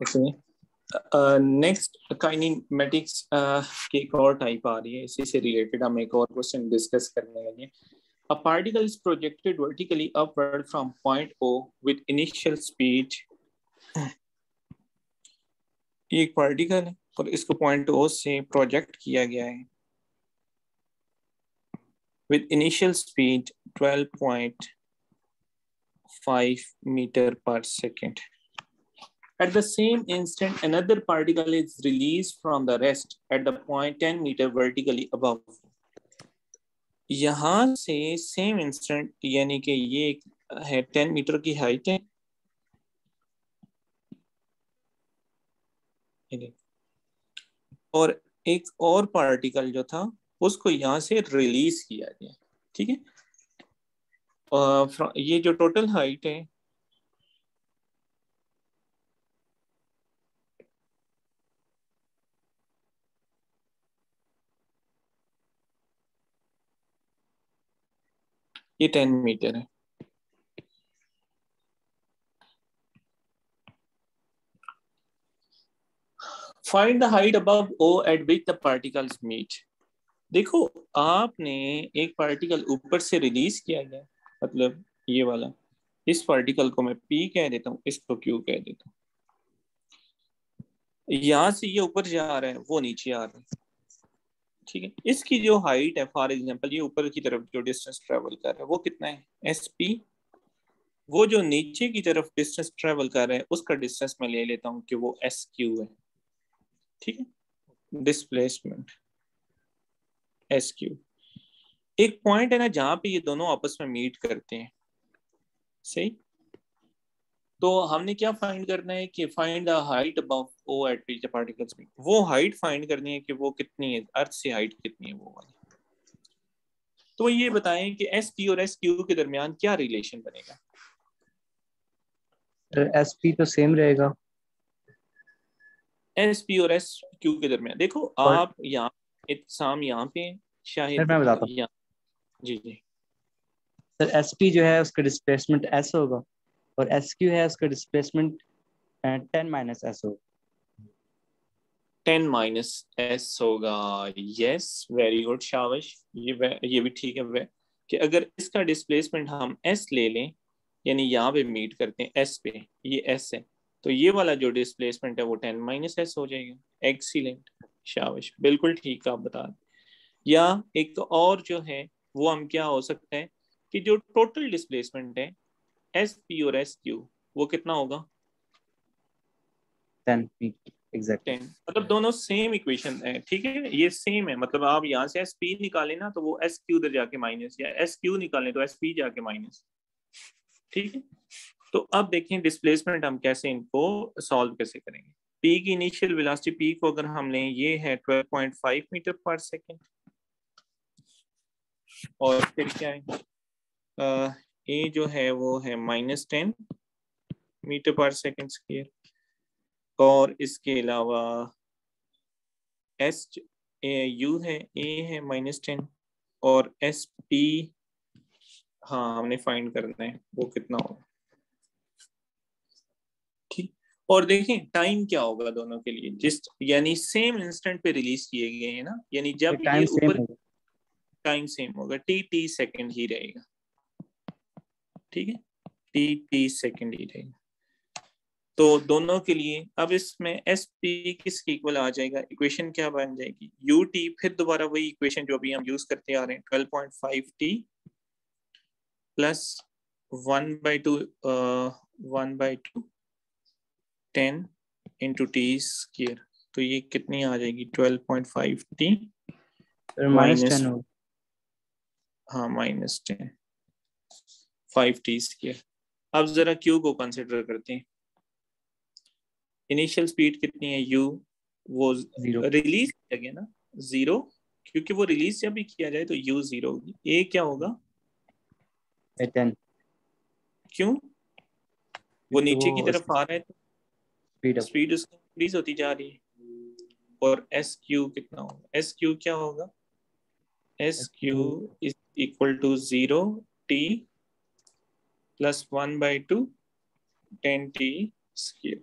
Next kinematics की एक और टाइप आ रही है, इसी से रिलेटेड हम एक और क्वेश्चन डिस्कस करने लगे। A particle is projected vertically upward from point O with initial speed. ये एक पार्टिकल है और इसको पॉइंट O से प्रोजेक्ट किया गया है with initial speed 12.5 meter per second. At the same instant, another particle is released from the rest at the point 10 meter vertically above. यहाँ से सेम इंस्टेंट यानी कि ये है 10 मीटर की हाइट है, और एक और पार्टिकल जो था उसको यहाँ से रिलीज किया गया, ठीक है। ये जो टोटल हाइट है ये 10 मीटर है। Find the height above O at which the particles meet. देखो आपने एक पार्टिकल ऊपर से रिलीज किया गया, मतलब ये वाला, इस पार्टिकल को मैं P कह देता हूँ, इसको Q कह देता हूँ। यहाँ से ये ऊपर जा रहा है, वो नीचे आ रहा है, ठीक है। इसकी जो हाइट है, फॉर एग्जांपल ये ऊपर की तरफ जो डिस्टेंस ट्रेवल कर रहा है वो कितना है, SP। वो जो नीचे की तरफ डिस्टेंस ट्रेवल कर रहा है उसका डिस्टेंस मैं ले लेता हूँ कि वो SQ है, ठीक है। Displacement SQ। एक पॉइंट है ना जहां पे ये दोनों आपस में मीट करते हैं, सही। तो हमने क्या फाइंड करना है कि find the height above O at which the particles meet. वो हाइट फाइंड करनी है कि वो कितनी है, अर्थ से हाइट कितनी है वो वाली। तो ये बताएं कि SP और SQ के दरमियान क्या रिलेशन बनेगा। SP तो सेम रहेगा। SP और SQ के दरमियान देखो आप यहाँ इत्साम यहाँ पे शायद मैं बताता हूँ यहाँ, जी जी सर। SP जो है उसका डिस्प्लेसमेंट S होगा और SQ है उसका डिस्प्लेसमेंट 10 - S होगा। 10 - S होगा। यस वेरी गुड, शाबाश। ये भी ठीक है कि अगर इसका डिस्प्लेसमेंट हम S ले लें, यानी यहाँ पे मीट करते हैं S पे, ये S है, तो ये वाला जो डिस्प्लेसमेंट है वो 10 - S हो जाएगा। एक्सीलेंट, शाबाश, बिल्कुल ठीक आप बता दें। या एक और जो है वो हम क्या हो सकता है कि जो टोटल डिस्प्लेसमेंट है SP और SQ वो कितना होगा, 10 एग्जैक्टली। 10। मतलब दोनों सेम इक्वेशन है, ठीक है, ये सेम है। मतलब आप यहाँ से SP निकालें ना तो वो SQ उधर जाके माइनस, या SQ निकालें तो SP जाके माइनस, ठीक है। तो अब देखें डिस्प्लेसमेंट हम कैसे इनको सॉल्व कैसे करेंगे। P की इनिशियल वेलोसिटी P को अगर हम लें, ये है 12.5 मीटर पर सेकेंड, और फिर क्या है A जो है वो है -10 मीटर पर सेकेंड स्क्वायर, और इसके अलावा SU है, A है -10, और SP हाँ हमने फाइंड करना है वो कितना होगा, ठीक। और देखें टाइम क्या होगा दोनों के लिए, जिस यानी सेम इंस्टेंट पे रिलीज किए गए हैं ना, यानी जब ये टाइम सेम ऊपर होगा। टाइम सेम होगा, T सेकंड ही रहेगा, ठीक है, T सेकंड ही रहेगा। तो दोनों के लिए अब इसमें SP किसके इक्वल आ जाएगा, इक्वेशन क्या बन जाएगी, UT, फिर दोबारा वही इक्वेशन जो अभी हम यूज करते आ रहे हैं, 12.5T plus 1/2 1/2 10 into T square. तो ये कितनी आ जाएगी, 12.5T -10 होगा। हाँ -10 5T स्क्वायर। अब जरा Q को कंसिडर करते हैं। इनिशियल स्पीड कितनी है U, वो 0 रिलीज किया गया ना 0, क्योंकि वो रिलीज जब भी किया जाए तो U 0 होगी। A क्या होगा, 10, क्यों, वो क्योंकि नीचे की वो तरफ आ रहा है तो स्पीड उसकी इंक्रीज होती जा रही है। और SQ कितना होगा, SQ क्या होगा, SQ is equal to 0T plus 1/2 10T square.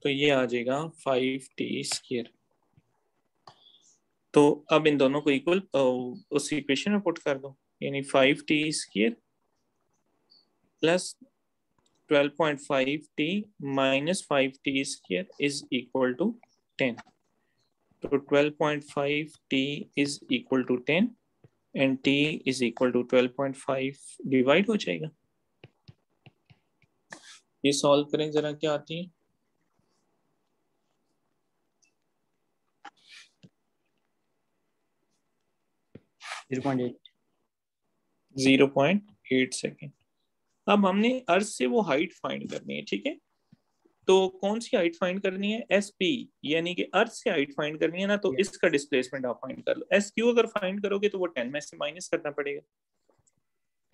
तो ये आ जाएगा 5t²। तो अब इन दोनों को इक्वल उस इक्वेशन में पुट कर दो, यानी 5t² plus 12.5t minus 5t² is equal to 10। तो 12.5t is equal to 10 and t is equal to 12.5 divide हो जाएगा। ये सॉल्व करें जरा, क्या आती है? 0.8 सेकेंड। अब हमने अर्थ से वो हाइट फाइंड करनी है, ठीक है। तो कौन सी हाइट फाइंड करनी है? एस पी, यानी कि अर्थ से हाइट फाइंड करनी है ना, तो इसका डिस्प्लेसमेंट आप फाइंड कर लो। एस क्यू अगर फाइंड करोगे तो वो 10 में से माइनस करना पड़ेगा।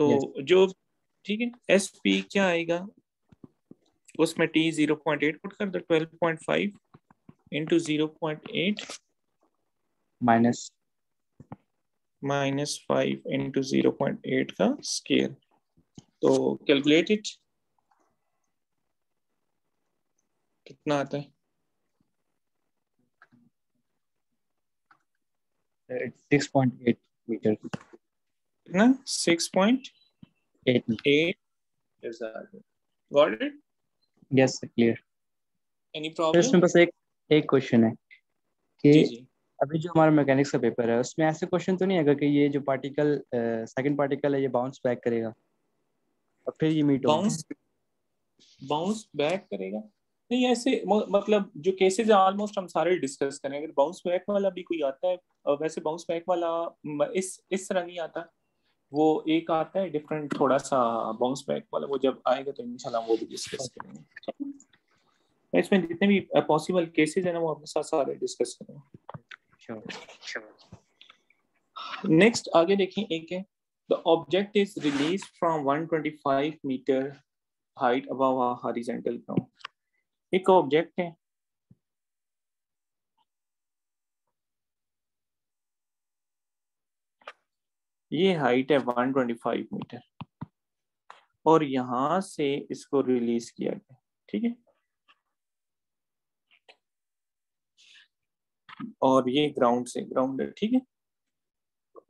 तो जो, ठीक है, एस पी क्या आएगा उसमें? टी 0.8 पुट कर दो, 12.5 इंटू 0.8 माइनस 5 इंटू 0.8 का स्केयर। तो कैलकुलेट इट, कितना आता है? 6.8 मीटर। कितना? 6.8 metre. Got it? Yes, clear. Any तो प्रॉब्लम? इसमें बस एक क्वेश्चन है कि जी। अभी जो हमारा मैकेनिक्स का पेपर है उसमें ऐसे क्वेश्चन तो नहीं आएगा कि ये जो पार्टिकल सेकंड पार्टिकल है ये बाउंस बैक करेगा और फिर ये मीट होगा? बाउंस बैक करेगा? नहीं, ऐसे मतलब जो केसेस ऑलमोस्ट हम सारे डिस्कस करें। अगर बाउंस बैक वाला भी कोई आता है, वैसे बाउंस बैक वाला इस तरह नहीं आता, वो एक आता है डिफरेंट थोड़ा सा बाउंस बैक वाला। वो जब आएगा तो इंशाल्लाह वो भी डिस्कस करेंगे। इसमें जितने भी पॉसिबल केसेस है ना वो अपने साथ सारे डिस्कस करेंगे। नेक्स्ट आगे देखें, एक है the object is release from 125 metre height above a horizontal ground. एक ऑब्जेक्ट है, ये हाइट है 125 मीटर और यहां से इसको रिलीज किया गया, ठीक है। और ये ग्राउंड है, ठीक है,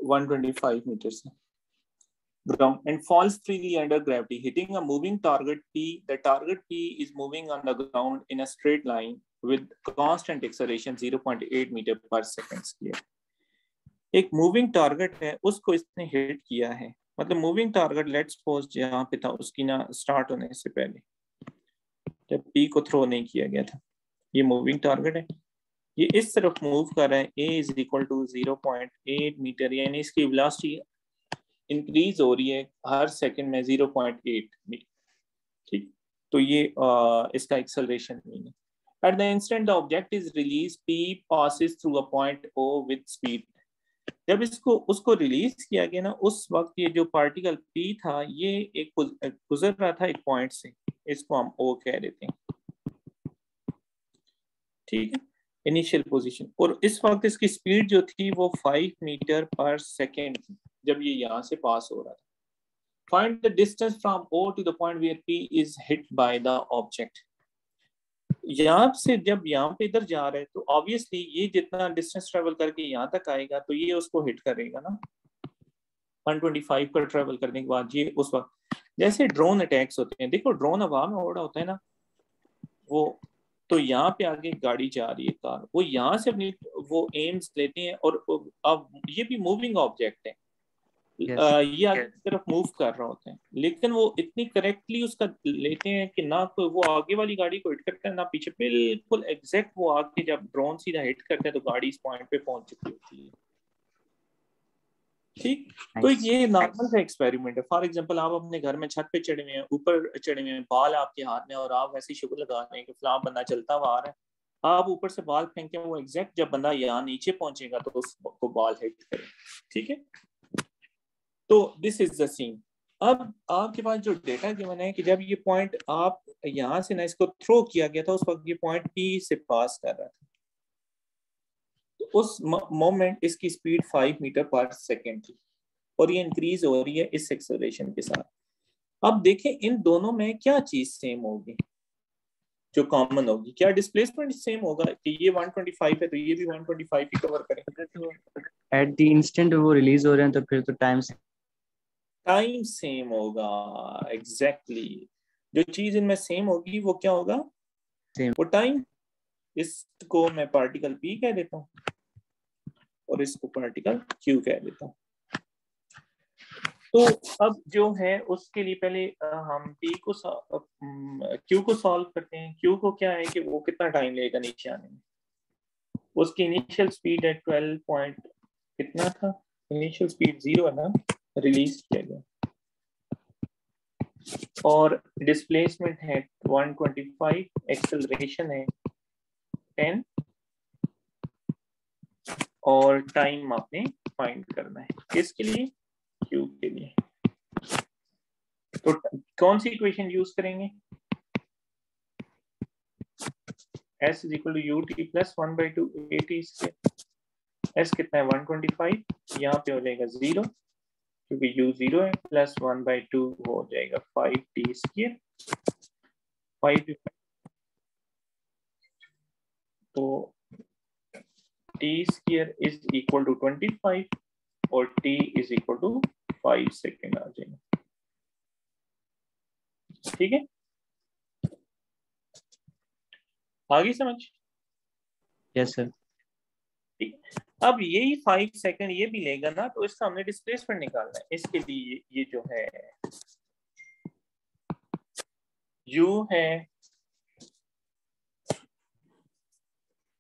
125 मीटर से ground and falls freely under gravity, hitting a moving target P. The target P is moving on the ground in a straight line with constant acceleration 0.8 metre पर सेकंड स्क्वायर। एक moving target है, उसको इसने hit किया है। मतलब moving target let's suppose जहां पे था उसकी ना स्टार्ट होने से पहले जब पी को थ्रो नहीं किया गया था, ये मूविंग टारगेट है, ये इस तरफ मूव कर रहा है। a is equal to 0.8 metre, यानी इसकी वेलोसिटी इंक्रीज हो रही है हर सेकंड में 0.8 मीटर, ठीक। तो ये इसका एक्सेलरेशन है। At the instant the object is released, P passes through a point O with speed. जब इसको उसको रिलीज किया गया ना, उस वक्त ये जो पार्टिकल P था ये एक गुजर रहा था एक पॉइंट से, इसको हम O कह देते हैं, ठीक है, इनिशियल पोजीशन। और इस वक्त इसकी स्पीड जो थी वो 5 मीटर पर सेकेंड थी जब ये यहाँ से पास हो रहा था। Find the distance from O to the point where P is hit by the object. यहाँ से जब यहाँ पे इधर जा रहे हैं तो ऑब्वियसली ये जितना डिस्टेंस ट्रेवल करके यहाँ तक आएगा तो ये उसको हिट करेगा ना 125 का ट्रेवल करने के बाद। ये उस वक्त जैसे ड्रोन अटैक्स होते हैं, देखो ड्रोन हवा में उड़ा होता है ना वो, तो यहाँ पे आगे गाड़ी जा रही है कार, वो यहाँ से अपनी वो एम्स लेते हैं और अब ये भी मूविंग ऑब्जेक्ट है, ये आगे की तरफ मूव कर रहा होता है, लेकिन वो इतनी करेक्टली उसका लेते हैं कि ना कोई वो आगे वाली गाड़ी को हिट करता है ना पीछे, बिल्कुल एग्जैक्ट वो आगे जब ड्रोन सीधा हिट करता है तो गाड़ी इस पॉइंट पे पहुंच चुकी होती है, ठीक। तो ये नॉर्मल सा एक्सपेरिमेंट है। फॉर एग्जांपल आप अपने घर में छत पे चढ़े हुए हैं, ऊपर चढ़े हुए हैं, बाल आपके हाथ में और आप वैसे ही शुगर लगा रहे हैं कि फलां बंदा चलता हुआ आ रहा है, आप ऊपर से बाल फेंके, वो एग्जैक्ट जब बंदा यहाँ नीचे पहुंचेगा तो उसको बाल हिट करे, ठीक है। तो दिस इज द सीन। अब आपके पास जो डेटा गिवन है कि जब ये पॉइंट आप यहां से ना इसको थ्रो किया गया था उस वक्त ये पॉइंट पी से पास कर रहा था, तो उस मोमेंट इसकी स्पीड 5 मीटर पर सेकेंड थी और ये इंक्रीज हो रही है इस एक्सेलरेशन के साथ। अब देखें इन दोनों में क्या चीज सेम होगी। जो कॉमन होगी, क्या डिस्प्लेसमेंट सेम होगा कि ये 125 है तो ये भी 125 ही कवर करेंगे? तो एट द इंस्टेंट वो रिलीज हो रहे हैं तो फिर तो टाइम सेम होगा। एग्जैक्टली जो चीज इनमें सेम होगी वो क्या होगा? सेम। वो टाइम। इसको मैं पार्टिकल पी कह देता हूँ और इसको पार्टिकल क्यू कह देता हूँ। तो अब जो है उसके लिए पहले हम टी को क्यू को सॉल्व करते हैं। क्यू को क्या है कि वो कितना टाइम लेगा नीचे आने में। उसकी इनिशियल स्पीड है 12 पॉइंट कितना था, इनिशियल स्पीड 0 है ना, रिलीज किया गया। और डिस्प्लेसमेंट है 125, एक्सेलरेशन है 10 और टाइम आपने फाइंड करना है किसके लिए? क्यू के लिए। तो कौन सी इक्वेशन यूज करेंगे? S is equal to ut plus 1/2 at square. S कितना है 125, यहाँ पे हो जाएगा 0 क्योंकि u 0 है, प्लस 1/2 हो जाएगा 5t स्क्वायर। 5 तो t square is equal to 25 और t is equal to 5 second आ जाएगा। ठीक है, आगे समझ? Yes sir. अब यही 5 सेकेंड ये भी लेगा ना, तो इसका हमने डिस्प्लेसमेंट निकालना है। इसके लिए ये जो है u है,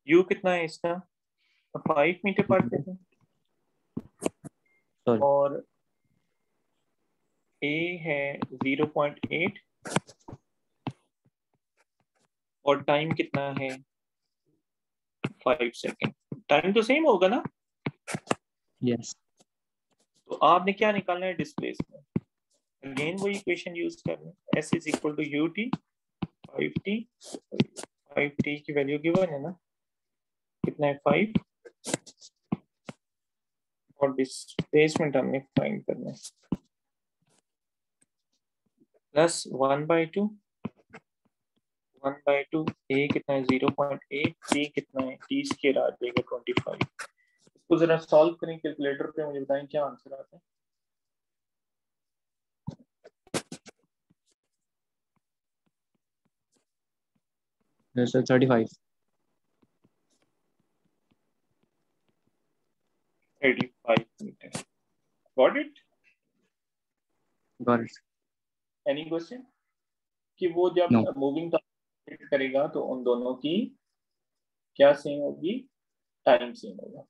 u कितना है इसका 5 मीटर पर सेकेंड और a है 0.8 और टाइम कितना है 5 सेकेंड। टाइम तो सेम होगा ना? यस। तो आपने क्या निकालना है? डिस्प्लेसमेंट। अगेन वही इक्वेशन यूज करना है। S is equal to ut 5t। 5t की वैल्यू गिवन है ना, कितना है 5 और डिस्प्लेसमेंट हमने फाइंड करना है प्लस 1/2 a कितना है 0.8, t कितना है t स्क्वायर आ जाएगा 25। इसको जरा सॉल्व करें कैलकुलेटर पे, मुझे बताएं क्या आंसर आता है। Sir 35 metre. Got it? Got it. Any question? कि वो जब नो। मूविंग करेगा तो उन दोनों की क्या सेम होगी? टाइम सेम होगा।